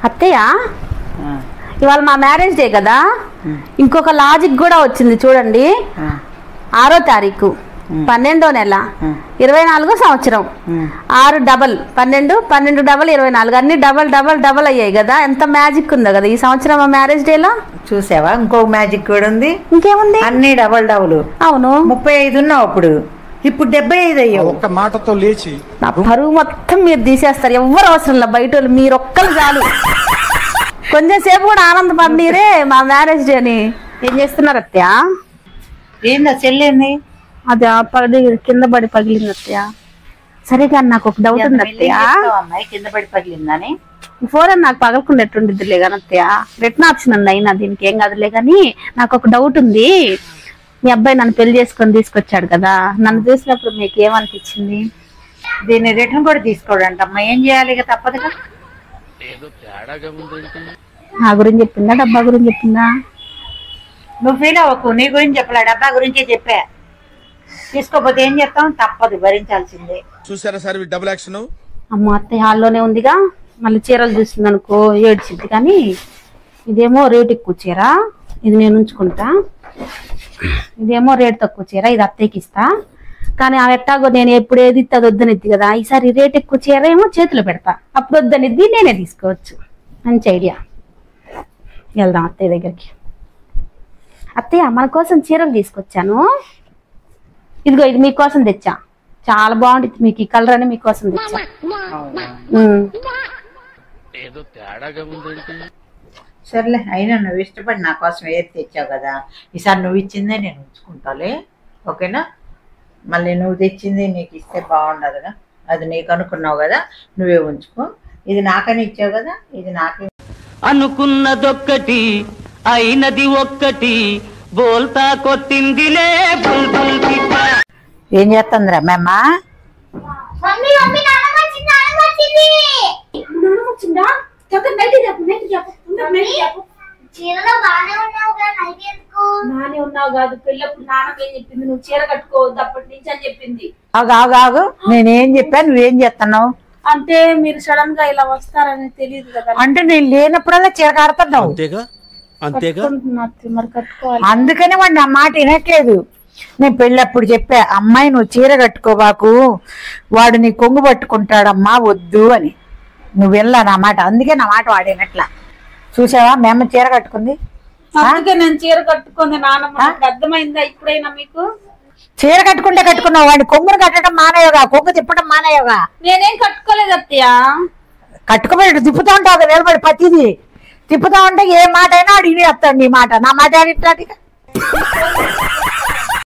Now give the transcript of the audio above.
అత్తయ్య ఇవాళ మా మ్యారేజ్ డే కదా, ఇంకొక లాజిక్ కూడా వచ్చింది చూడండి. 6వ తారీఖు 12వ నెల 24వ సంవత్సరం 6 డబల్ 12 12 డబల్ 24 అన్ని డబల్ డబల్ డబల్ అయ్యాయి కదా. ఎంత మ్యాజిక్ ఉందో కదా ఈ సంవత్సరం మా మ్యారేజ్ డేలో. చూసావా? ఇంకొక మ్యాజిక్ కూడా ఉంది. ఇంకేముంది? అన్ని డబల్ డబుల్. అవును, 35 ఉన్నావు అప్పుడు, ఇప్పుడు 75 అయ్యావు. ఒక్క మాటతో లేచి నా పరువు మొత్తం మీరు తీసేస్తారు. ఎవ్వరు అవసరం లేదు, బయట వాళ్ళు మీరు ఒక్కరు చాలు. కొంచెం సేపు కూడా ఆనందపడినీరే మా మ్యారేజ్ డే అని. ఏం చేస్తున్నారు అత్తయ్య? ఏందా చెల్లింది? అది పడి కింద పడి పగిలింది అత్తయ్య. సరే కానీ నాకు ఒక డౌట్ ఉంది అత్తయ్య. అమ్మాయి కింద పడి పగిలిందని ఫోన్ అని నాకు పగలకుండా ఎట్టుండిద్దిలే కానీ అత్తయ్య, రిటర్న్ ఆప్షన్ ఉంది అయినా దీనికి ఏం కాదులే. కానీ నాకు ఒక డౌట్ ఉంది. మీ అబ్బాయి నన్ను పెళ్లి చేసుకొని తీసుకొచ్చాడు కదా, నన్ను చూసినప్పుడు మీకు ఏమనిపించింది? దీన్ని రిటర్న్ కూడా తీసుకోడంట అమ్మా. ఏం చేయాలి? ఇక తప్పదుగా. నా గురించి చెప్పిందా డబ్బా గురించి చెప్పిందా? నువ్వు ఫీల్ అవ్వకు, నీ గురించి చెప్పలే, డబ్బా గురించే చెప్పా. తీసుకోపోతే ఏం చేస్తాం, తప్పదు, భరించాల్సిందే. చూసారా సార్ డబుల్ యాక్షన్. అమ్మ అత్తయ్య హాల్లోనే ఉందిగా, మళ్ళీ చీరలు చూస్తుంది అనుకో ఏడ్చిద్ది. కానీ ఇదేమో రేట్ ఎక్కువ చీర, ఇది నేను ఉంచుకుంటా. ఇదేమో రేట్ తక్కువ చీర, ఇది అత్తయ్యకి ఇస్తా. కానీ ఆ ఎట్టాగో నేను ఎప్పుడు ఏది ఇస్తే అది వద్దనిద్ది కదా, ఈసారి రేట్ ఎక్కువ చీర ఏమో చేతిలో పెడతా, అప్పుడు వద్దనిద్ది, నేనే తీసుకోవచ్చు. మంచి ఐడియా. వెళ్దాం అత్తయ్య దగ్గరికి. అత్తయ్య మన కోసం చీరలు తీసుకొచ్చాను, ఇదిగో ఇది మీకోసం తెచ్చా. చాలా బాగుంటుంది, మీకు ఈ కలర్ అని మీకోసం తెచ్చా. సర్లే, అయినా నువ్వు ఇష్టపడి నా కోసం ఏది తెచ్చావు కదా, ఈసారి నువ్వు ఇచ్చిందే నేను ఉంచుకుంటాలే, ఓకేనా? మళ్ళీ నువ్వు తెచ్చింది నీకు ఇస్తే బాగుండదుగా, అది నీకు అనుకున్నావు కదా, నువ్వే ఉంచుకో. ఇది నాకని ఇచ్చావు కదా, ఇది నాకే. అనుకున్నదొక్కటి అయినది ఒక్కటి, బోల్తా కొట్టిందిలే బుల్బుల్ పిట్ట. ఏం చేస్తుందిరా మేమ్మ? నానే ఉన్నావు కాదు, పెళ్ళప్పుడు నాన్న ఏం చెప్పింది? నువ్వు చీర కట్టుకోవద్దు అప్పటి నుంచి అని చెప్పింది. ఆగు, నేనేం చెప్పాను, నువ్వేం చేస్తున్నావు? అంటే మీరు సడన్ గా ఇలా వస్తారని తెలియదు కదా. అంటే నేను లేనప్పుడల్లా చీర కడుతున్నావు, మరి కట్టుకోవాలి. అందుకని వాడు నా మాట వినట్లేదు. నేను పెళ్ళప్పుడు చెప్పా, అమ్మాయి నువ్వు చీర కట్టుకోబాకు, వాడు నీ కొంగు పట్టుకుంటాడమ్మా, వద్దు అని. నువ్వు వెళ్ళా నా మాట, అందుకే నా మాట వాడినట్లా. చూసావా మేమ చీర కట్టుకుంది? అందుకే నేను చీర కట్టుకుంది నాన్నమ్మ. అర్థమైందా ఇప్పుడైనా మీకు? చీర కట్టుకుంటే కట్టుకున్నావు, వాడిని కొంగును కట్టడం మానేయోగా, కొంగు తిప్పడం మానేయోగా. నేనేం కట్టుకోలేదు అత్తయ్య. కట్టుకోబడి తిప్పుతా ఉంటావు కదా, నిలబడి పతిది తిప్పుతా ఉంటే ఏ మాట అయినా అడిగి వస్తాడు నీ మాట, నా మాట అడిగినట్టుగా.